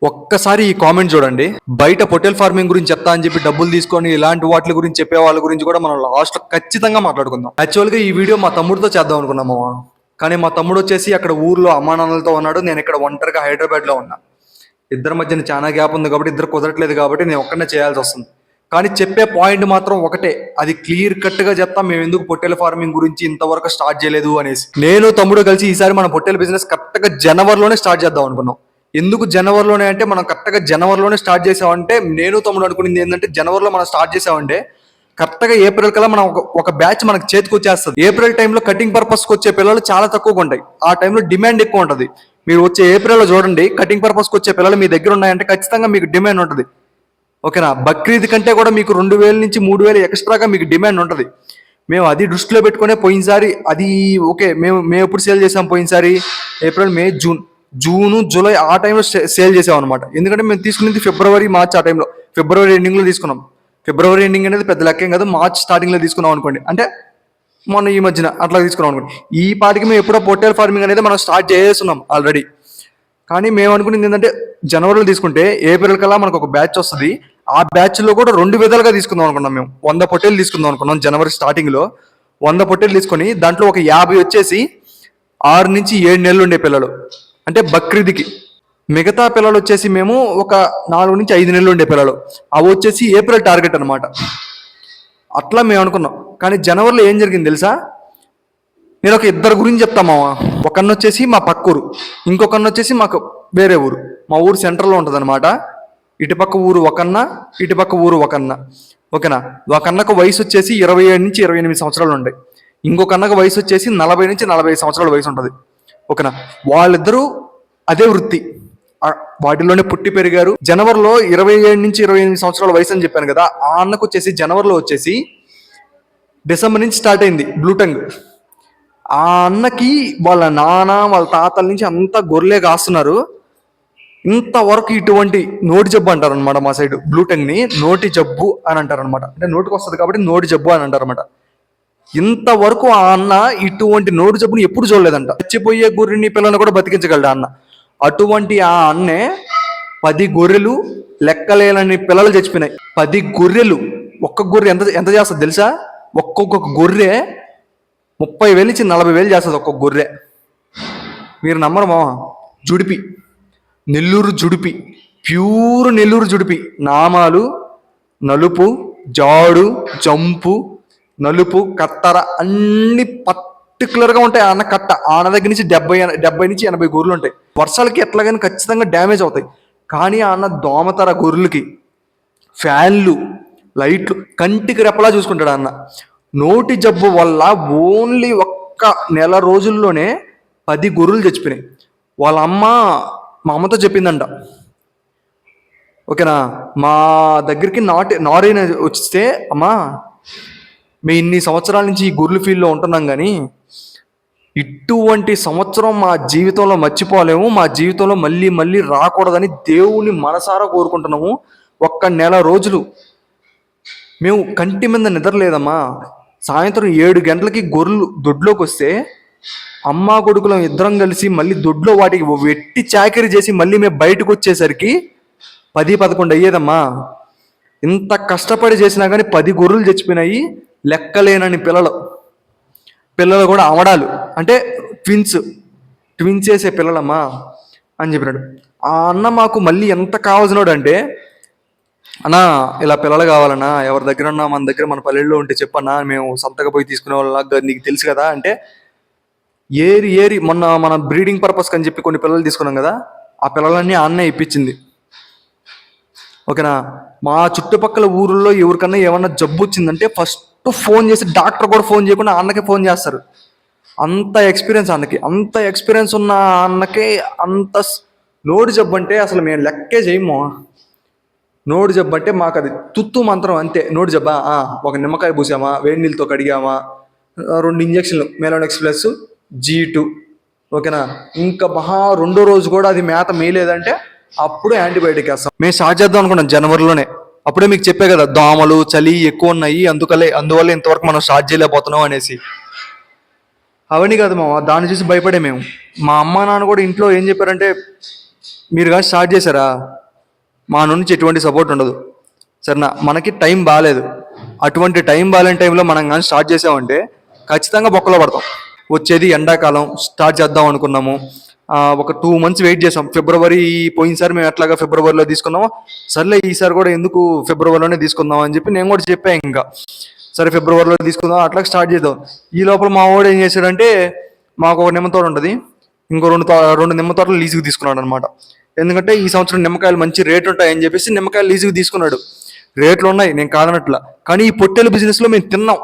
ఒక్కసారి ఈ కామెంట్ చూడండి. బయట పొట్టెల్ ఫార్మింగ్ గురించి చెప్తా అని చెప్పి డబ్బులు తీసుకొని ఇలాంటి వాటి గురించి చెప్పే వాళ్ళ గురించి కూడా మనం లాస్ట్ ఖచ్చితంగా మాట్లాడుకుందాం. యాక్చువల్గా ఈ వీడియో మా తమ్ముడితో చేద్దాం అనుకున్నాము, కానీ మా తమ్ముడు వచ్చేసి అక్కడ ఊర్లో అమ్మానాన్నలతో ఉన్నాడు. నేను ఇక్కడ ఒంటరిగా హైదరాబాద్ లో ఉన్నా. ఇద్దరి మధ్యన చాలా గ్యాప్ ఉంది కాబట్టి ఇద్దరు కుదరట్లేదు కాబట్టి నేను ఒక్కనే చేయాల్సి వస్తుంది. కానీ చెప్పే పాయింట్ మాత్రం ఒకటే, అది క్లియర్ కట్ గా చెప్తా మేము ఎందుకు పొట్టెల ఫార్మింగ్ గురించి ఇంతవరకు స్టార్ట్ చేయలేదు అనేసి. నేను తమ్ముడు కలిసి ఈసారి మన పొట్టెల బిజినెస్ కరెక్ట్ గా జనవరిలోనే స్టార్ట్ చేద్దాం అనుకున్నాం. ఎందుకు జనవరిలోనే అంటే, మనం కరెక్ట్గా జనవరిలోనే స్టార్ట్ చేసామంటే, నేను తమ్ముడు అనుకునేది ఏంటంటే జనవరిలో మనం స్టార్ట్ చేసామంటే కరెక్ట్గా ఏప్రిల్ కల్లా మనం ఒక బ్యాచ్ మనకు చేతికి వచ్చేస్తుంది. ఏప్రిల్ టైంలో కటింగ్ పర్పస్కి వచ్చే పిల్లలు చాలా తక్కువగా ఉంటాయి. ఆ టైంలో డిమాండ్ ఎక్కువ ఉంటుంది. మీరు వచ్చే ఏప్రిల్లో చూడండి, కటింగ్ పర్పస్కి వచ్చే పిల్లలు మీ దగ్గర ఉన్నాయంటే ఖచ్చితంగా మీకు డిమాండ్ ఉంటుంది. ఓకేనా? బక్రీద్ కంటే కూడా మీకు 2000 నుంచి 3000 ఎక్స్ట్రాగా మీకు డిమాండ్ ఉంటుంది. మేము అది దృష్టిలో పెట్టుకునే పోయినసారి అది ఓకే, మేము ఎప్పుడు సేల్ చేసాం పోయినసారి? ఏప్రిల్, మే, జూన్, జూలై ఆ టైంలో సేల్ చేసాం అనమాట. ఎందుకంటే మేము తీసుకునేది ఫిబ్రవరి, మార్చ్ ఆ టైంలో. ఫిబ్రవరి ఎండింగ్లో తీసుకున్నాం. ఫిబ్రవరి ఎండింగ్ అనేది పెద్ద లెక్కేం కాదు, మార్చ్ స్టార్టింగ్లో తీసుకున్నాం అనుకోండి. అంటే మొన్న ఈ మధ్యన అట్లా తీసుకున్నాం అనుకోండి. ఈ పాటికి మేము ఎప్పుడో పొట్టేల్ ఫార్మింగ్ అనేది మనం స్టార్ట్ చేస్తున్నాం ఆల్రెడీ. కానీ మేము అనుకునేది ఏంటంటే జనవరిలో తీసుకుంటే ఏప్రిల్ కల్లా మనకు ఒక బ్యాచ్ వస్తుంది. ఆ బ్యాచ్లో కూడా 2 విధాలుగా తీసుకుందాం అనుకున్నాం. మేము 100 పొట్టేలు తీసుకుందాం అనుకున్నాం జనవరి స్టార్టింగ్లో. 100 పొట్టేలు తీసుకొని దాంట్లో ఒక 50 వచ్చేసి 6 నుంచి 7 నెలలు ఉండే పిల్లలు, అంటే బక్రీద్కి. మిగతా పిల్లలు వచ్చేసి మేము ఒక 4 నుంచి 5 నెలలు ఉండే పిల్లలు, అవి వచ్చేసి ఏప్రిల్ టార్గెట్ అనమాట. అట్లా మేము అనుకున్నాం. కానీ జనవరిలో ఏం జరిగింది తెలుసా? నేను ఒక ఇద్దరు గురించి చెప్తామా. ఒకన్న వచ్చేసి మా పక్క ఊరు, ఇంకొకన్న వచ్చేసి మాకు వేరే ఊరు. మా ఊరు సెంటర్లో ఉంటుంది అనమాట. ఇటుపక్క ఊరు ఒకన్న, ఇటుపక్క ఊరు ఒకన్న. ఓకేనా? ఒకన్నకు వయసు వచ్చేసి 27 నుంచి 28 సంవత్సరాలు ఉంటాయి. ఇంకొక అన్నకు వయసు వచ్చేసి 40 నుంచి 45 సంవత్సరాల వయసు ఉంటుంది. ఓకేనా? వాళ్ళిద్దరూ అదే వృత్తి, వాటిలోనే పుట్టి పెరిగారు. జనవరిలో 27 నుంచి 28 సంవత్సరాల వయసు అని చెప్పాను కదా. ఆ అన్నకు వచ్చేసి జనవరిలో వచ్చేసి డిసెంబర్ నుంచి స్టార్ట్ అయింది బ్లూ టంగ్. ఆ అన్నకి వాళ్ళ నాన్న వాళ్ళ తాతల నుంచి అంతా గొర్రెలే కాస్తున్నారు. ఇంతవరకు ఇటువంటి నోటి జబ్బు అంటారు అనమాట మా సైడ్. బ్లూ టంగ్ ని నోటి జబ్బు అని అంటారు అనమాట. అంటే నోటికి వస్తుంది కాబట్టి నోటి జబ్బు అని అంటారు అనమాట. ఇంతవరకు ఆ అన్న ఇటువంటి నోటి జబ్బుని ఎప్పుడు చూడలేదంట. చచ్చిపోయే గొర్రెని పిల్లల్ని కూడా బతికించగలడు అన్న. అటువంటి ఆ అన్నే 10 గొర్రెలు లెక్కలేనని పిల్లలు చచ్చిపోయినాయి. 10 గొర్రెలు. ఒక్క గొర్రె ఎంత ఎంత చేస్తుంది తెలుసా? ఒక్కొక్క గొర్రె 30,000 నుంచి 40,000 చేస్తుంది ఒక్కొక్క గొర్రె. మీరు నమ్మరు మామ. జుడిపి, నెల్లూరు జుడిపి, ప్యూర్ నెల్లూరు జుడిపి. నామాలు, నలుపు, జాడు, జంపు, నలుపు, కత్తర అన్ని పర్టికులర్గా ఉంటాయి. అన్న కట్ట ఆన దగ్గర నుంచి 70 నుంచి 80 గొర్రెలు ఉంటాయి. వర్షాలకి ఎట్లాగైనా ఖచ్చితంగా డ్యామేజ్ అవుతాయి. కానీ అన్న దోమతర గొర్రెలకి ఫ్యాన్లు, లైట్లు, కంటికి రెప్పలా చూసుకుంటాడు అన్న. నోటి జబ్బు వల్ల ఓన్లీ ఒక్క నెల రోజుల్లోనే 10 గొర్రెలు చచ్చిపోయినాయి. వాళ్ళ అమ్మ మా అమ్మతో చెప్పిందంట. ఓకేనా? మా దగ్గరికి నారైన వస్తే, అమ్మా మేము ఇన్ని సంవత్సరాల నుంచి ఈ గొర్రెల ఫీల్డ్లో ఉంటున్నాం, కానీ ఇటువంటి సంవత్సరం మా జీవితంలో మర్చిపోలేము, మా జీవితంలో మళ్ళీ మళ్ళీ రాకూడదని దేవుని మనసారా కోరుకుంటున్నాము. ఒక్క నెల రోజులు మేము కంటి మీద నిద్రలేదమ్మా. సాయంత్రం 7 గంటలకి గొర్రెలు దొడ్లోకి వస్తే అమ్మ కొడుకులం ఇద్దరం కలిసి మళ్ళీ దొడ్లో వాటికి వెట్టి చాకరీ చేసి మళ్ళీ మేము బయటకు వచ్చేసరికి 10-11 అయ్యేదమ్మా. ఇంత కష్టపడి చేసినా కానీ 10 గొర్రెలు చచ్చిపోయినాయి. లెక్కలేనని పిల్లలు కూడా అవడాలు, అంటే ట్విన్స్ వేసే పిల్లలమ్మా అని చెప్పినాడు. ఆ అన్న మాకు మళ్ళీ ఎంత కావాల్సినాడు అంటే, అన్నా ఇలా పిల్లలు కావాలన్నా, ఎవరి దగ్గర ఉన్నా మన దగ్గర మన పల్లెల్లో ఉంటే చెప్పన్నా, మేము సంతగా పోయి తీసుకునే వాళ్ళ నీకు తెలుసు కదా అంటే, ఏరి మొన్న మన బ్రీడింగ్ పర్పస్ అని చెప్పి కొన్ని పిల్లలు తీసుకున్నాం కదా, ఆ పిల్లలన్నీ అన్నే ఇప్పించింది. ఓకేనా? మా చుట్టుపక్కల ఊర్లో ఎవరికన్నా ఏమన్నా జబ్బు వచ్చిందంటే ఫస్ట్ ఫోన్ చేసి, డాక్టర్ కూడా ఫోన్ చేయకుండా అన్నకే ఫోన్ చేస్తారు. అంత ఎక్స్పీరియన్స్ అన్నకి. అంత ఎక్స్పీరియన్స్ ఉన్న అన్నకే అంత నోటి జబ్బు అంటే అసలు మేము లెక్కే చేయము. నోటి జబ్బు అంటే మాకు అది తుత్తు మంత్రం అంతే. నోటి జబ్బా, ఒక నిమ్మకాయ పూసామా, వేడి నీళ్ళతో కడిగామా, 2 ఇంజక్షన్లు మెలోనెక్స్ ప్లస్ G2. ఓకేనా? ఇంకా రెండో రోజు కూడా అది మేత మేయలేదంటే అప్పుడు యాంటీబయాటిక్ వేస్తాం. మేము స్టార్ట్ చేద్దాం అనుకున్నాం జనవరిలోనే. అప్పుడే మీకు చెప్పే కదా, దోమలు, చలి ఎక్కువ ఉన్నాయి, అందువల్ల ఇంతవరకు మనం స్టార్ట్ చేయలేకపోతున్నాం అనేసి. అవన్నీ కాదు మామ, దాన్ని చూసి భయపడే మేము. మా అమ్మ నాన్న కూడా ఇంట్లో ఏం చెప్పారంటే, మీరు కానీ స్టార్ట్ చేశారా మా నుంచి ఎటువంటి సపోర్ట్ ఉండదు. సరేనా, మనకి టైం బాగాలేదు. అటువంటి టైం బాగాలేని టైంలో మనం కానీ స్టార్ట్ చేసామంటే ఖచ్చితంగా బొక్కలో పడతాం. వచ్చేది ఎండాకాలం, స్టార్ట్ చేద్దాం అనుకున్నాము. ఒక 2 months వెయిట్ చేసాం. ఫిబ్రవరి పోయినసారి మేము ఎట్లాగా ఫిబ్రవరిలో తీసుకున్నామో, సర్లే ఈసారి కూడా ఎందుకు ఫిబ్రవరిలోనే తీసుకుందాం అని చెప్పి నేను కూడా చెప్పాను. ఇంకా సరే ఫిబ్రవరిలో తీసుకుందాం, అట్లా స్టార్ట్ చేద్దాం. ఈ లోపల మా వాడు ఏం చేశాడంటే, మాకు ఒక నిమ్మ తోట ఉంటుంది, ఇంకో రెండు నిమ్మ తోటలు లీజుకు తీసుకున్నాడు అనమాట. ఎందుకంటే ఈ సంవత్సరం నిమ్మకాయలు మంచి రేట్ ఉంటాయని చెప్పేసి నిమ్మకాయలు లీజుకు తీసుకున్నాడు. రేట్లు ఉన్నాయి, నేను కాదనట్లా. కానీ ఈ పొట్టెల బిజినెస్లో మేము తిన్నాం.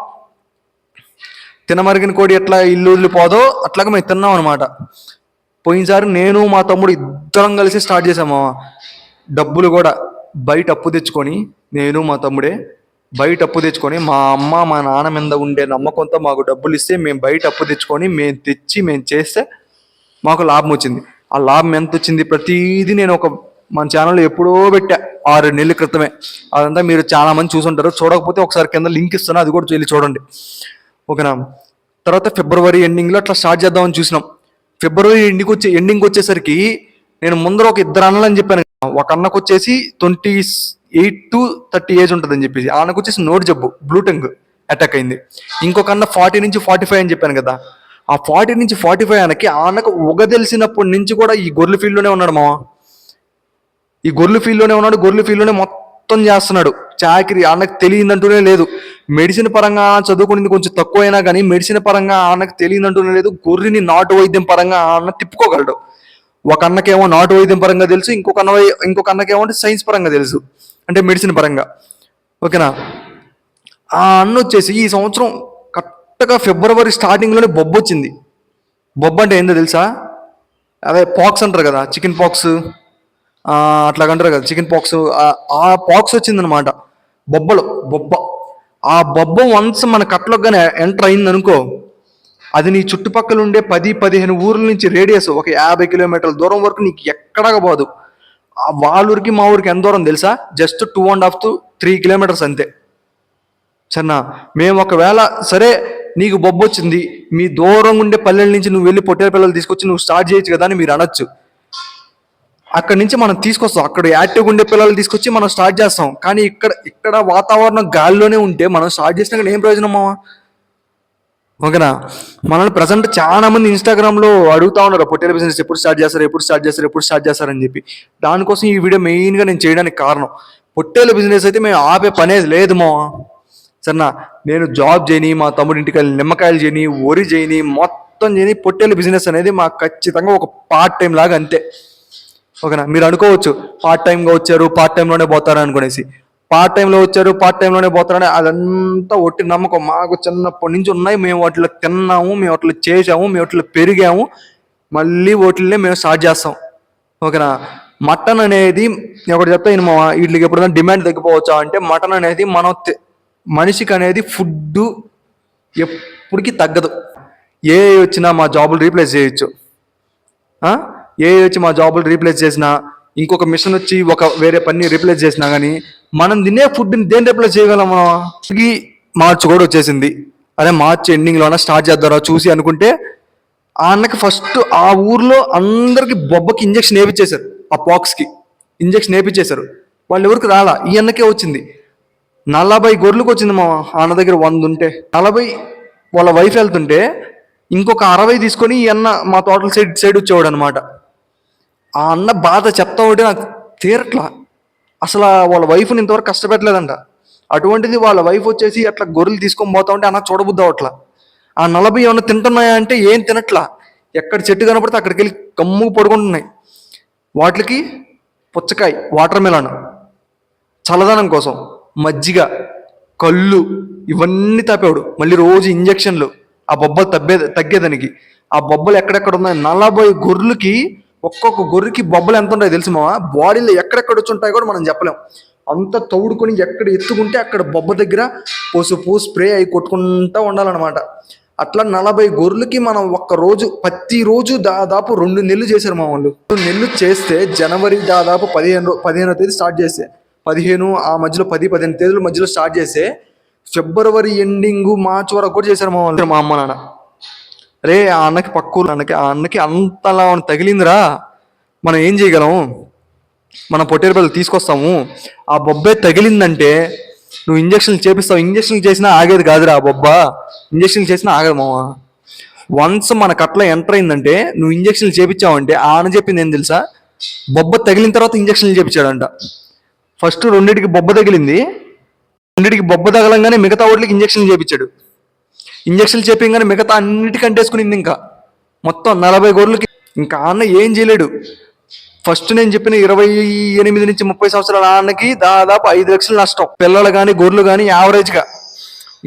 తినమరిగిన కోడి ఎట్లా ఇల్లు వదిలిపోదో అట్లాగా మేము తిన్నాం అనమాట. పోయినసారి నేను మా తమ్ముడు ఇద్దరం కలిసి స్టార్ట్ చేసాము. డబ్బులు కూడా బయట అప్పు తెచ్చుకొని, నేను మా తమ్ముడే బయట అప్పు తెచ్చుకొని, మా అమ్మ మా నాన్న మీద ఉండే నమ్మకంతో మాకు డబ్బులు ఇస్తే మేము బయట అప్పు తెచ్చుకొని మేము చేస్తే మాకు లాభం వచ్చింది. ఆ లాభం ఎంత వచ్చింది ప్రతిదీ నేను మన ఛానల్లో ఎప్పుడో పెట్టా, 6 నెలల క్రితమే. అదంతా మీరు చాలా మంది చూసుంటారు. చూడకపోతే ఒకసారి కింద లింక్ ఇస్తాను, అది కూడా వెళ్ళి చూడండి. ఓకేనా. తర్వాత ఫిబ్రవరి ఎండింగ్లో అట్లా స్టార్ట్ చేద్దామని చూసినాం. ఫిబ్రవరి ఎండింగ్ వచ్చేసరికి నేను ముందర ఒక 2 అన్నలు అని చెప్పాను. ఒక అన్నకు వచ్చేసి 28 to 30 ఏజ్ ఉంటుందని చెప్పేసి, ఆయనకు వచ్చేసి నోటి జబ్బు బ్లూ టంగ్ అటాక్ అయింది. ఇంకొక అన్న 40 నుంచి 45 అని చెప్పాను కదా. ఆ 40 నుంచి 45 ఆయనకు తెలిసినప్పటి నుంచి కూడా ఈ గొర్రెల ఫీల్డ్లోనే ఉన్నాడు మామ. ఈ గొర్రెల ఫీల్డ్లోనే ఉన్నాడు, గొర్రెల ఫీల్డ్లోనే మొత్తం చేస్తున్నాడు. చాకరీ ఆయనకు తెలియదంటూనే లేదు. మెడిసిన్ పరంగా చదువుకునేది కొంచెం తక్కువైనా కానీ మెడిసిన్ పరంగా ఆయనకు తెలియదంటూనే లేదు. గొర్రెని నాటు వైద్యం పరంగా ఆయన తిప్పుకోగలడు. ఒక అన్నకేమో నాటు వైద్యం పరంగా తెలుసు, ఇంకొక అన్నకేమో అంటే సైన్స్ పరంగా తెలుసు, అంటే మెడిసిన్ పరంగా. ఓకేనా. ఆ అన్న వచ్చేసి ఈ సంవత్సరం కరెక్ట్గా ఫిబ్రవరి స్టార్టింగ్లోనే బొబ్బ వచ్చింది. బొబ్బ అంటే ఏందో తెలుసా? అదే పాక్స్ అంటారు కదా, చికెన్ పాక్స్ అట్లాగంటారు కదా, చికెన్ పాక్స్. ఆ పాక్స్ వచ్చిందనమాట. బొబ్బ. ఆ బొబ్బ వన్స్ మన కట్లోకి కానీ ఎంటర్ అయింది అనుకో, అది నీ చుట్టుపక్కల ఉండే 10-15 ఊర్ల నుంచి రేడియస్ ఒక 50 కిలోమీటర్ల దూరం వరకు నీకు ఎక్కడగా పోదు. వాళ్ళ ఊరికి మా ఊరికి ఎంత దూరం తెలుసా? జస్ట్ 2.5 to 3 kilometers అంతే. సరేనా. మేము ఒకవేళ సరే నీకు బొబ్బ వచ్చింది, మీ దూరం ఉండే పల్లెల నుంచి నువ్వు వెళ్ళి పొట్టేల పిల్లలు తీసుకొచ్చి నువ్వు స్టార్ట్ చేయొచ్చు కదా అని మీరు అనొచ్చు. అక్కడి నుంచి మనం తీసుకొస్తాం, అక్కడ యాక్టివ్గా ఉండే పిల్లలు తీసుకొచ్చి మనం స్టార్ట్ చేస్తాం. కానీ ఇక్కడ వాతావరణం గాలిలోనే ఉంటే మనం స్టార్ట్ చేసినా ఏం ప్రయోజనం మావా? ఓకేనా. మనల్ని ప్రజెంట్ చాలా మంది ఇన్స్టాగ్రామ్లో అడుగుతా ఉన్నారు, పొట్టేల బిజినెస్ ఎప్పుడు స్టార్ట్ చేస్తారని చెప్పి. దానికోసం ఈ వీడియో మెయిన్గా నేను చేయడానికి కారణం. పొట్టేల బిజినెస్ అయితే మేము ఆపే పనేది లేదు మావా. సరేనా. నేను జాబ్ చేయని, మా తమ్ముడి ఇంటికి వెళ్ళి నిమ్మకాయలు చేయని, వరి చేయని, మొత్తం చేయని, పొట్టేల బిజినెస్ అనేది మాకు ఖచ్చితంగా ఒక పార్ట్ టైం లాగా అంతే. ఓకేనా. మీరు అనుకోవచ్చు పార్ట్ టైంగా వచ్చారు, పార్ట్ టైంలోనే పోతారు అనుకునేసి. పార్ట్ టైంలో వచ్చారు, పార్ట్ టైంలోనే పోతారని అదంతా ఒట్టి నమ్మకం. మాకు చిన్నప్పటి నుంచి ఉన్నాయి. మేము వాటిలో తిన్నాము, మేము వాటిలో చేసాము, మేము వాటిలో పెరిగాము, మళ్ళీ వాటిల్నే మేము స్టార్ట్ చేస్తాం. ఓకేనా. మటన్ అనేది ఒకటి చెప్తా మా వీటికి ఎప్పుడైనా డిమాండ్ తగ్గిపోవచ్చా అంటే, మటన్ అనేది మనిషికి అనేది ఫుడ్ ఎప్పటికీ తగ్గదు. ఏ వచ్చినా మా జాబులు రీప్లేస్ చేయొచ్చు. వచ్చి మా జాబులు రీప్లేస్ చేసినా, ఇంకొక మిషన్ వచ్చి వేరే పని రీప్లేస్ చేసినా కానీ మనం తినే ఫుడ్ని దేని రీప్లేస్ చేయగలం? మార్చ్ కూడా వచ్చేసింది. అదే మార్చ్ ఎండింగ్లోనే స్టార్ట్ చేద్దారా చూసి అనుకుంటే, ఆ అన్నకి ఫస్ట్ ఆ ఊర్లో అందరికి బొబ్బకి ఇంజక్షన్ వేయించేశారు. ఆ పాక్స్కి ఇంజక్షన్ వేయించేశారు. వాళ్ళు ఎవరికి రాలా, ఈ అన్నకే వచ్చింది. 40 గొర్రెలకు వచ్చింది మా అన్న దగ్గర. 100 ఉంటే 40 వాళ్ళ వైఫ్ వెళ్తుంటే ఇంకొక 60 తీసుకొని ఈ అన్న మా తోటల సైడ్ వచ్చేవాడు అనమాట. ఆ అన్న బాధ చెప్తా ఉంటే నాకు తీరట్లా. అసలు వాళ్ళ వైఫ్ని ఇంతవరకు కష్టపెట్టలేదంట. అటువంటిది వాళ్ళ వైఫ్ వచ్చేసి అట్లా గొర్రెలు తీసుకొని పోతా ఉంటే అన్న చూడబుద్దా అట్లా. ఆ 40 ఏమన్నా తింటున్నాయా అంటే ఏం తినట్లా. ఎక్కడ చెట్టు కనపడితే అక్కడికి వెళ్ళి కమ్ముకు పడుకుంటున్నాయి. వాటికి పుచ్చకాయ, వాటర్ మెలాన్, చల్లదనం కోసం మజ్జిగ, కళ్ళు ఇవన్నీ తాపేవాడు. మళ్ళీ రోజు ఇంజక్షన్లు ఆ బొబ్బలు తగ్గేదానికి. ఆ బొబ్బలు ఎక్కడెక్కడ ఉన్నాయి 40 గొర్రెలకి. ఒక్కొక్క గొర్రెకి బొబ్బలు ఎంత ఉంటాయో తెలుసు మావా? బాడీలో ఎక్కడెక్కడ వచ్చి ఉంటాయో కూడా మనం చెప్పలేం. అంత తౌడుకొని ఎక్కడ ఎత్తుకుంటే అక్కడ బొబ్బ దగ్గర పసుపు స్ప్రే అయి కొట్టుకుంటూ ఉండాలన్నమాట. అట్లా 40 గొర్రెలకి మనం ప్రతిరోజు దాదాపు 2 నెలలు చేశారు మా వాళ్ళు. 2 నెలలు చేస్తే జనవరి దాదాపు 15వ తేదీ స్టార్ట్ చేస్తే, 15 ఆ మధ్యలో 10-15 తేదీల మధ్యలో స్టార్ట్ చేస్తే ఫిబ్రవరి ఎండింగ్ మార్చ్ వరకు కూడా చేశారు మా వాళ్ళు. మా అమ్మ నాన్న రే ఆ అన్నకి ఆ అన్నకి అంతలా తగిలిందిరా. మనం ఏం చేయగలం, మన పొట్టేలు పిల్లలు తీసుకొస్తాము, ఆ బొబ్బే తగిలిందంటే నువ్వు ఇంజక్షన్లు చేపిస్తావు. ఇంజక్షన్లు చేసినా ఆగేది కాదురా ఆ బొబ్బ, ఇంజక్షన్లు చేసినా ఆగదు మామ. వన్స్ మన కట్ల ఎంటర్ అయిందంటే నువ్వు ఇంజక్షన్లు చేపించావంటే ఆయన చెప్పింది ఏం తెలుసా, బొబ్బ తగిలిన తర్వాత ఇంజక్షన్లు చేపించాడంట. ఫస్ట్ రెండింటికి బొబ్బ తగిలింది, రెండింటికి బొబ్బ తగలంగానే మిగతా వాటికి ఇంజక్షన్లు చేపించాడు. ఇంజక్షన్లు చేపించగానే మిగతా అన్నిటికీ అంటేసుకునింది. ఇంకా మొత్తం 40 గొర్రెలకి. ఇంకా అన్న ఏం చేయలేడు. ఫస్ట్ నేను చెప్పిన 28 నుంచి 30 సంవత్సరాల అన్నకి దాదాపు 5 లక్షలు నష్టం. పిల్లలు కానీ గొర్రెలు కానీ యావరేజ్గా.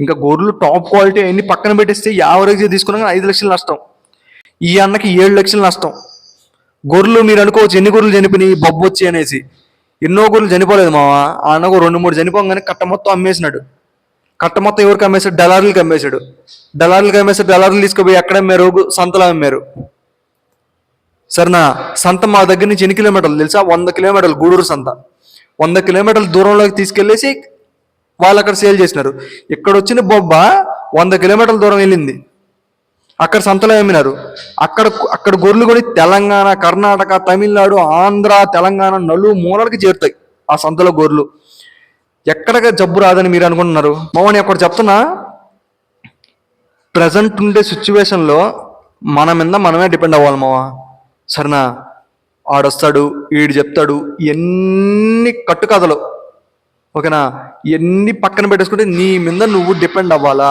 ఇంకా గొర్రెలు టాప్ క్వాలిటీ అన్ని పక్కన పెట్టేస్తే యావరేజ్గా తీసుకున్నా 5 లక్షలు నష్టం. ఈ అన్నకి 7 లక్షలు నష్టం. గొర్రెలు మీరు అనుకోవచ్చు ఎన్ని గొర్రెలు చనిపోయినాయి బొబ్బు వచ్చి అనేసి. ఎన్నో గొర్రెలు చనిపోలేదు మామ. ఆ అన్నకు 2-3 చనిపోగానే కట్ట మొత్తం అమ్మేసినాడు. కట్ట మొత్తం ఎవరికి అమ్మేశాడు, దళారులకి అమ్మేశాడు. దళారులు తీసుకుపోయి ఎక్కడ అమ్మారు, సంతలో అమ్మారు. సరేనా, సంత మా దగ్గర నుంచి ఎన్ని కిలోమీటర్లు తెలుసా, 100 కిలోమీటర్లు. గూడూరు సంత 100 కిలోమీటర్ల దూరంలోకి తీసుకెళ్లేసి వాళ్ళు అక్కడ సేల్ చేసినారు. ఇక్కడ వచ్చిన బొబ్బ 100 కిలోమీటర్ల దూరం వెళ్ళింది, అక్కడ సంతలో అమ్మినారు. అక్కడ గొర్రెలు కొని తెలంగాణ, కర్ణాటక, తమిళనాడు, ఆంధ్ర, తెలంగాణ నలుమూలలకి చేరుతాయి ఆ సంతలో గొర్రెలు. ఎక్కడగా జబ్బు రాదని మీరు అనుకుంటున్నారు మామని. అక్కడ చెప్తున్నా, ప్రజెంట్ ఉండే సిచ్యువేషన్లో మన మీద మనమే డిపెండ్ అవ్వాలి మామ. సరేనా, ఆడొస్తాడు, వీడు చెప్తాడు, ఎన్ని కట్టుకథలు, ఓకేనా, ఎన్ని పక్కన పెట్టేసుకుంటే నీ మీద నువ్వు డిపెండ్ అవ్వాలా.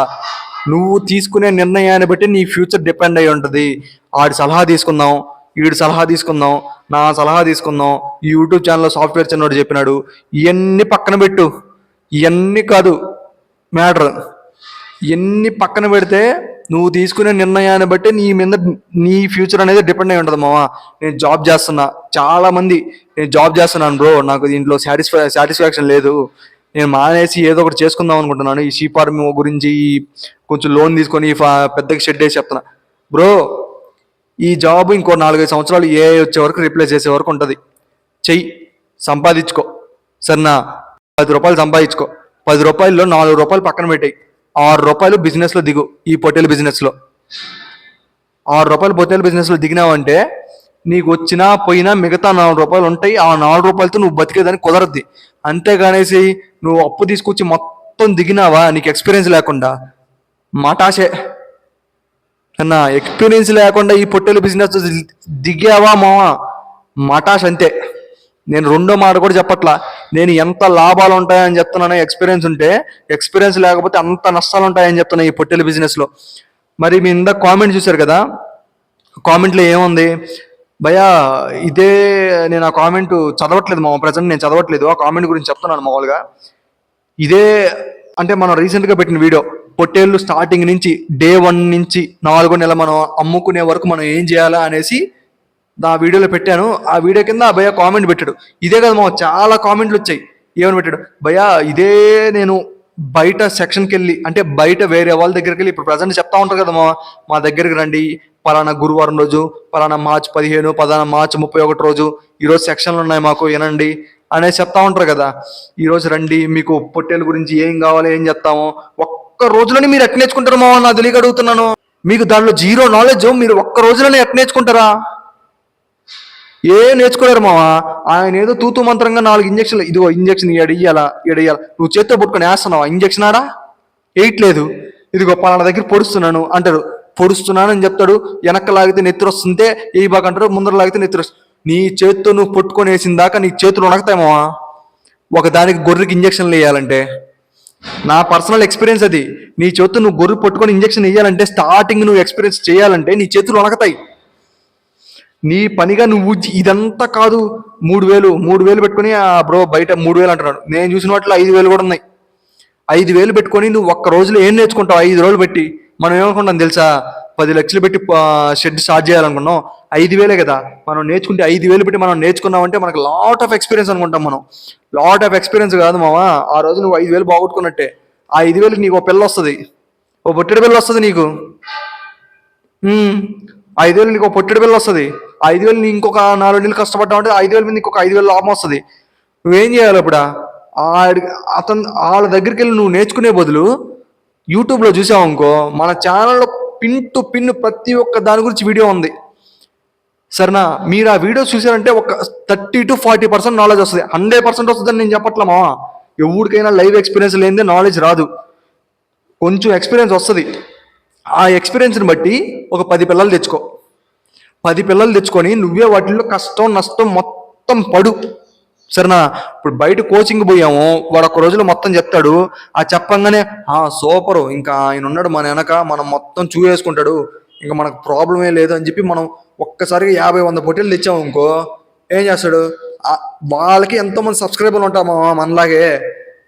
నువ్వు తీసుకునే నిర్ణయాన్ని బట్టి నీ ఫ్యూచర్ డిపెండ్ అయి ఉంటుంది. ఆడి సలహా తీసుకుందాం, వీడి సలహా తీసుకుందాం, నా సలహా తీసుకుందాం, ఈ యూట్యూబ్ ఛానల్లో సాఫ్ట్వేర్ చిన్నోడు చెప్పినాడు, ఇవన్నీ పక్కన పెట్టు. ఇవన్నీ కాదు మ్యాటర్. ఇవన్నీ పక్కన పెడితే నువ్వు తీసుకునే నిర్ణయాన్ని బట్టి నీ మీద నీ ఫ్యూచర్ అనేది డిపెండ్ అయి ఉంటుంది మామ. నేను జాబ్ చేస్తున్నా, చాలా మంది నేను జాబ్ చేస్తున్నాను బ్రో, నాకు దీంట్లో సాటిస్ఫాక్షన్ లేదు, నేను మానేసి ఏదో ఒకటి చేసుకుందాం అనుకుంటున్నాను, ఈ షీప్ ఫార్మింగ్ గురించి కొంచెం లోన్ తీసుకొని పెద్దగా షెడ్ వేసి చెప్తున్నా. బ్రో, ఈ జాబ్ ఇంకో 4-5 సంవత్సరాలు ఏ వచ్చే వరకు రిప్లేస్ చేసే వరకు ఉంటుంది. చెయ్యి, సంపాదించుకో. సరేనా, 10 రూపాయలు సంపాదించుకో. 10 రూపాయల్లో 4 రూపాయలు పక్కన పెట్టాయి, 6 రూపాయలు బిజినెస్లో దిగు. ఈ పొట్టేలు బిజినెస్లో 6 రూపాయలు పొట్టేలు బిజినెస్లో దిగినావంటే నీకు వచ్చినా పోయినా మిగతా 4 రూపాయలు ఉంటాయి. ఆ 4 రూపాయలతో నువ్వు బతికేదానికి కుదరద్ది. అంతేగానేసి నువ్వు అప్పు తీసుకొచ్చి మొత్తం దిగినావా, నీకు ఎక్స్పీరియన్స్ లేకుండా, మాటాసే అన్నా. ఎక్స్పీరియన్స్ లేకుండా ఈ పొట్టేలు బిజినెస్ దిగావా మావా, మటాష్ అంతే. నేను రెండో మాట కూడా చెప్పట్లా, నేను ఎంత లాభాలు ఉంటాయని చెప్తున్నాను. ఎక్స్పీరియన్స్ ఉంటే, ఎక్స్పీరియన్స్ లేకపోతే అంత నష్టాలు ఉంటాయని చెప్తున్నా ఈ పొట్టేలు బిజినెస్లో. మరి మీ ఇందాక కామెంట్ చూశారు కదా, కామెంట్లో ఏముంది భయ్యా, ఇదే నేను ఆ కామెంట్ చదవట్లేదు మా ప్రజెంట్, నేను చదవట్లేదు ఆ కామెంట్ గురించి చెప్తున్నాను మామూలుగా. ఇదే అంటే మనం రీసెంట్గా పెట్టిన వీడియో, పొట్టేళ్ళు స్టార్టింగ్ నుంచి డే 1 నుంచి 4వ నెల మనం అమ్ముకునే వరకు మనం ఏం చేయాలా అనేసి ఆ వీడియోలో పెట్టాను. ఆ వీడియో కింద ఆ భయ్య కామెంట్ పెట్టాడు. ఇదే కదా మా చాలా కామెంట్లు వచ్చాయి. ఏమని పెట్టాడు, భయ్యా ఇదే నేను బయట సెక్షన్కి వెళ్ళి, అంటే బయట వేరే వాళ్ళ దగ్గరికి వెళ్ళి, ఇప్పుడు ప్రజెంట్ చెప్తా ఉంటారు కదా మా దగ్గరికి రండి, పలానా గురువారం రోజు, పలానా మార్చి 15, పలానా మార్చి 31 రోజు, ఈరోజు సెక్షన్లు ఉన్నాయి మాకు వినండి అనేది చెప్తా ఉంటారు కదా. ఈరోజు రండి, మీకు పొట్టేలు గురించి ఏం కావాలి ఏం చెప్తాము. ఒక్క రోజులోనే మీరు ఎట్లా నేర్చుకుంటారు మావా, నా తెలియక అడుగుతున్నాను. మీకు దానిలో జీరో నాలెడ్జ్, మీరు ఒక్క రోజులోనే ఎట్లా నేర్చుకుంటారా? ఏం నేర్చుకోలేరు మావా. ఆయన ఏదో తూతూ మంత్రంగా 4 ఇంజక్షన్లు, ఇదిగో ఇంజక్షన్ ఇయ్యాలా. నువ్వు చేత్తో పట్టుకొని వేస్తున్నావా ఇంజక్షన్? ఆడా వేయట్లేదు. ఇదిగో పలానా దగ్గర పొడుస్తున్నాను అంటారు, పొడుస్తున్నాను అని చెప్తాడు. వెనక్కి లాగితే నెత్తురు వస్తుంటే ఏ బాగా అంటారు, ముందర లాగితే నెత్తురు వస్తుంది. నీ చేత్తో నువ్వు పట్టుకొని వేసిన దాకా నీ చేతులు ఉణకుతాయి మావా. ఒక దానికి గొర్రెకి ఇంజక్షన్లు వేయాలంటే, నా పర్సనల్ ఎక్స్పీరియన్స్ అది. నీ చేత్తో నువ్వు గొర్రె పట్టుకొని ఇంజక్షన్ వేయాలంటే, స్టార్టింగ్ నువ్వు ఎక్స్పీరియన్స్ చేయాలంటే నీ చేతులు ఉణకుతాయి. నీ పనిగా నువ్వు ఇదంతా కాదు. 3,000 పెట్టుకుని బ్రో బయట 3,000 అంటున్నాడు. నేను చూసిన వాటిలో 5,000 కూడా ఉన్నాయి. 5,000 పెట్టుకొని నువ్వు ఒక్క రోజులో ఏం నేర్చుకుంటావు? 5 రోజులు పెట్టి మనం ఏమనుకుంటాం తెలుసా, 10 లక్షలు పెట్టి షెడ్ స్టార్ట్ చేయాలనుకున్నాం. 5,000 కదా మనం నేర్చుకుంటే, 5,000 పెట్టి మనం నేర్చుకున్నామంటే మనకు లాట్ ఆఫ్ ఎక్స్పీరియన్స్ అనుకుంటాం మనం. లాట్ ఆఫ్ ఎక్స్పీరియన్స్ కాదు మావా. ఆ రోజు నువ్వు 5,000 బాగొట్టుకున్నట్టే. ఆ 5,000కి నీకు ఒక పిల్ల వస్తుంది, ఓ పొట్టెడు పిల్ల వస్తుంది నీకు. 5,000 నీకు ఒక పొట్టెడు పిల్ల వస్తుంది. 5,000 నీ ఇంకొక 4 నెలలు కష్టపడ్డామంటే 5,000 మీద ఇంకొక 5,000 లాభం వస్తుంది. నువ్వేం చేయాలి ఇప్పుడు? వాళ్ళ దగ్గరికి వెళ్ళి నువ్వు నేర్చుకునే బదులు యూట్యూబ్లో చూసావు అనుకో, మన ఛానల్లో పిన్ టు పిన్ ప్రతి ఒక్క దాని గురించి వీడియో ఉంది. సరేనా? మీరు ఆ వీడియోస్ చూసారంటే ఒక 30-40% నాలెడ్జ్ వస్తుంది. 100% వస్తుందని నేను చెప్పట్లే మావా. ఎవరికైనా లైవ్ ఎక్స్పీరియన్స్ లేనిదే నాలెడ్జ్ రాదు. కొంచెం ఎక్స్పీరియన్స్ వస్తుంది. ఆ ఎక్స్పీరియన్స్ని బట్టి ఒక 10 పిల్లలు తెచ్చుకో. 10 పిల్లలు తెచ్చుకొని నువ్వే వాటిల్లో కష్టం నష్టం మొత్తం పడు. సరేనా? ఇప్పుడు బయట కోచింగ్ పోయాము, వాడు ఒక్క రోజులో మొత్తం చెప్తాడు. ఆ చెప్పంగానే సూపరు, ఇంకా ఆయన ఉన్నాడు మన వెనక, మనం మొత్తం చూసేసుకుంటాడు, ఇంకా మనకు ప్రాబ్లమే లేదు అని చెప్పి మనం ఒక్కసారిగా 50-100 పొట్టేలు తెచ్చాము ఇంకో, ఏం చేస్తాడు? వాళ్ళకి ఎంతోమంది సబ్స్క్రైబర్లు ఉంటామా మనలాగే.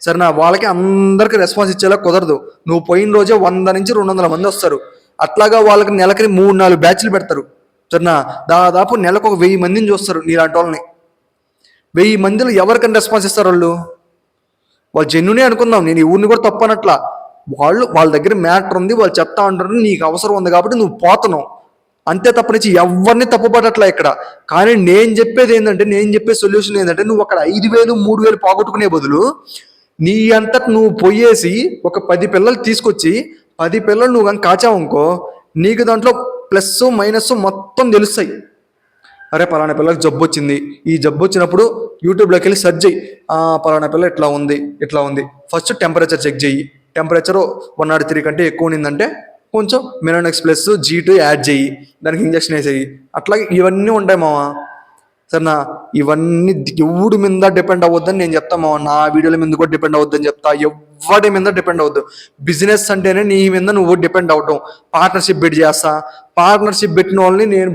సరేనా? వాళ్ళకి అందరికి రెస్పాన్స్ ఇచ్చేలా కుదరదు. నువ్వు పోయిన రోజే 100-200 మంది వస్తారు. అట్లాగా వాళ్ళకి నెలకి 3-4 బ్యాచ్లు పెడతారు. సరేనా? దాదాపు నెలకు ఒక 1000 మందిని చూస్తారు నీలాంటి వాళ్ళని. 1000 మందిలో ఎవరికైనా రెస్పాన్స్ ఇస్తారు వాళ్ళు జెన్యునే అనుకుందాం, నేను ఊరిని కూడా తప్పనట్లా. వాళ్ళ దగ్గర మ్యాటర్ ఉంది, వాళ్ళు చెప్తా ఉంటారు, నీకు అవసరం ఉంది కాబట్టి నువ్వు పోతున్నావు అంతే తప్పనిచ్చి ఎవరిని తప్పుపడట్లా ఇక్కడ. కానీ నేను చెప్పే సొల్యూషన్ ఏంటంటే, నువ్వు అక్కడ 5,000-3,000 పోగొట్టుకునే బదులు నీ అంతట నువ్వు పోయేసి ఒక 10 పిల్లలు తీసుకొచ్చి 10 పిల్లలు నువ్వు కానీ కాచావనుకో, నీకు దాంట్లో ప్లస్ మైనస్ మొత్తం తెలుస్తాయి. అరే పలానా పిల్లకి జబ్బు వచ్చింది, ఈ జబ్బు వచ్చినప్పుడు యూట్యూబ్లోకి వెళ్ళి సెర్చ్ చేయి, పలానా పిల్ల ఇట్లా ఉంది, ఫస్ట్ టెంపరేచర్ చెక్ చేయి. టెంపరేచర్ 103 కంటే ఎక్కువ ఉన్నిందంటే కొంచెం మెనోనెక్స్ ప్లస్ G2 యాడ్ చేయి, దానికి ఇంజక్షన్ వేసేయి. అట్లాగే ఇవన్నీ ఉంటాయి మావా. సరేనా? ఇవన్నీ ఎవడి మీద డిపెండ్ అవ్వద్దని నేను చెప్తా మావా. నా వీడియోల మీద కూడా డిపెండ్ అవ్వద్దని చెప్తా. ఎవరి మీద డిపెండ్ అవ్వద్దు. బిజినెస్ అంటేనే నీ మీద నువ్వు డిపెండ్ అవటం. పార్ట్నర్షిప్ పెట్టి చేస్తా. పార్ట్నర్షిప్ పెట్టిన వాళ్ళని నేను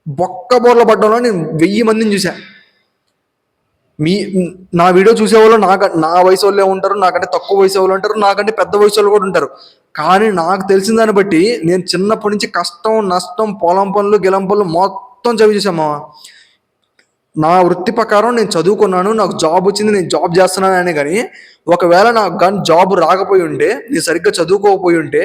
బొక్క బోర్ల పడ్డంలో నేను 1000 మందిని చూసా. నా వీడియో చూసేవాళ్ళు నా వయసు వాళ్ళే ఉంటారు, నాకంటే తక్కువ వయసు వాళ్ళు ఉంటారు, నాకంటే పెద్ద వయసు వాళ్ళు కూడా ఉంటారు. కానీ నాకు తెలిసిన దాన్ని బట్టి నేను చిన్నప్పటి నుంచి కష్టం నష్టం పొలం పనులు గిలం పనులు మొత్తం చదివి చూసామా. నా వృత్తి ప్రకారం నేను చదువుకున్నాను, నాకు జాబ్ వచ్చింది, నేను జాబ్ చేస్తున్నాను అనే. కానీ ఒకవేళ నాకు కానీ జాబ్ రాకపోయి ఉంటే, నేను సరిగ్గా చదువుకోకపోయి ఉంటే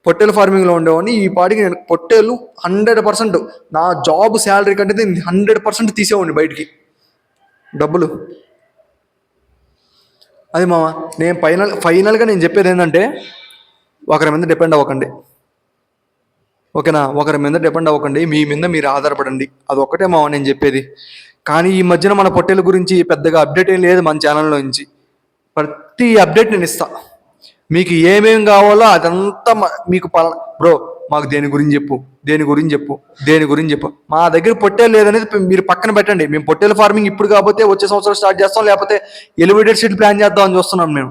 పొట్టేల ఫార్మింగ్లో ఉండేవాడిని. ఈ పాటికి నేను పొట్టేలు 100% నా జాబ్ శాలరీ కంటే నేను 100% తీసేవాడిని బయటికి డబ్బులు. అది మామ, నేను ఫైనల్గా నేను చెప్పేది ఏంటంటే, ఒకరి మీద డిపెండ్ అవ్వకండి. ఓకేనా? ఒకరి మీద డిపెండ్ అవ్వకండి, మీ మీద మీరు ఆధారపడండి. అది ఒక్కటే మామ నేను చెప్పేది. కానీ ఈ మధ్యన మన పొట్టేల గురించి పెద్దగా అప్డేట్ ఏం లేదు మన ఛానల్లో నుంచి. ప్రతి అప్డేట్ నేను ఇస్తా. మీకు ఏమేమి కావాలో అదంతా మీకు బ్రో మాకు దేని గురించి చెప్పు. మా దగ్గర పొట్టేలు లేదనేది మీరు పక్కన పెట్టండి. మేము పొట్టేల ఫార్మింగ్ ఇప్పుడు కాకపోతే వచ్చే సంవత్సరం స్టార్ట్ చేస్తాం, లేకపోతే ఎలివేటెడ్ షీట్ ప్లాన్ చేద్దాం అని చూస్తున్నాం మేము.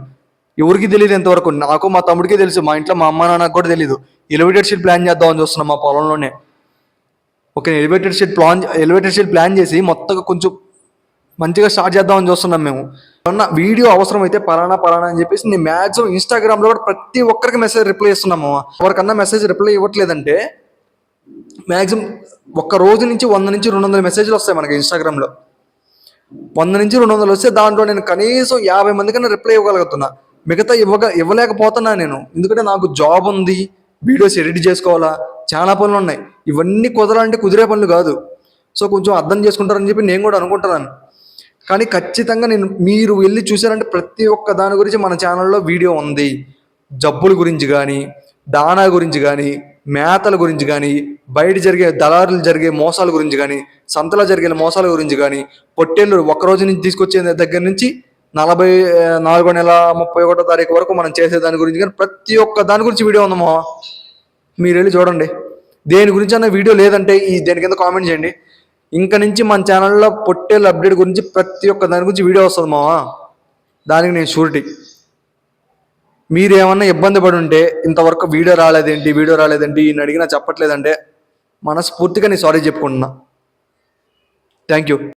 ఎవరికి తెలియదు ఎంతవరకు, నాకు మా తమ్ముడికే తెలుసు, మా ఇంట్లో మా అమ్మ నాన్నకు కూడా తెలియదు. ఎలివేటెడ్ షీట్ ప్లాన్ చేద్దాం అని చూస్తున్నాం మా పొలంలోనే. ఓకే, ఎలివేటెడ్ షీట్ ప్లాన్ చేసి మొత్తంగా కొంచెం మంచిగా స్టార్ట్ చేద్దామని చూస్తున్నాం మేము. వీడియో అవసరం అయితే పలానా అని చెప్పేసి నేను మ్యాక్సిమం ఇన్స్టాగ్రామ్లో కూడా ప్రతి ఒక్కరికి మెసేజ్ రిప్లై ఇస్తున్నాము. ఎవరికన్నా మెసేజ్ రిప్లై ఇవ్వట్లేదంటే మ్యాక్సిమం ఒక్క రోజు నుంచి 100-200 మెసేజ్లు వస్తాయి మనకి ఇన్స్టాగ్రామ్లో. 100-200 వస్తే దాంట్లో నేను కనీసం 50 మందికన్నా రిప్లై ఇవ్వగలుగుతున్నా. మిగతా ఇవ్వలేకపోతున్నా నేను, ఎందుకంటే నాకు జాబ్ ఉంది, వీడియోస్ ఎడిట్ చేసుకోవాలా, చాలా పనులు ఉన్నాయి. ఇవన్నీ కుదరాలంటే కుదిరే పనులు కాదు. సో కొంచెం అర్థం చేసుకుంటారని చెప్పి నేను కూడా అనుకుంటున్నాను. కానీ ఖచ్చితంగా మీరు వెళ్ళి చూసారంటే ప్రతి ఒక్క దాని గురించి మన ఛానల్లో వీడియో ఉంది. జబ్బుల గురించి కానీ, దానా గురించి కానీ, మేతల గురించి కానీ, బయట జరిగే దళారులు జరిగే మోసాల గురించి కానీ, సంతలో జరిగే మోసాల గురించి కానీ, పొట్టేళ్ళు ఒక్కరోజు నుంచి తీసుకొచ్చే దగ్గర నుంచి 44వ నెల 31వ తారీఖు వరకు మనం చేసే దాని గురించి కానీ ప్రతి ఒక్క దాని గురించి వీడియో ఉందమ్మా. మీరు వెళ్ళి చూడండి. దేని గురించి అన్న వీడియో లేదంటే దేని కింద కామెంట్ చేయండి. ఇంక నుంచి మన ఛానల్లో పొట్టేళ్ళ అప్డేట్ గురించి ప్రతి ఒక్క దాని గురించి వీడియో వస్తుంది మావా. దానికి నేను షూరిటీ. మీరు ఏమన్నా ఇబ్బంది పడి ఉంటే, ఇంతవరకు వీడియో రాలేదేంటి ఈయన అడిగినా చెప్పట్లేదంటే మనస్ఫూర్తిగా నేను సారీ చెప్పుకుంటున్నా. Thank you.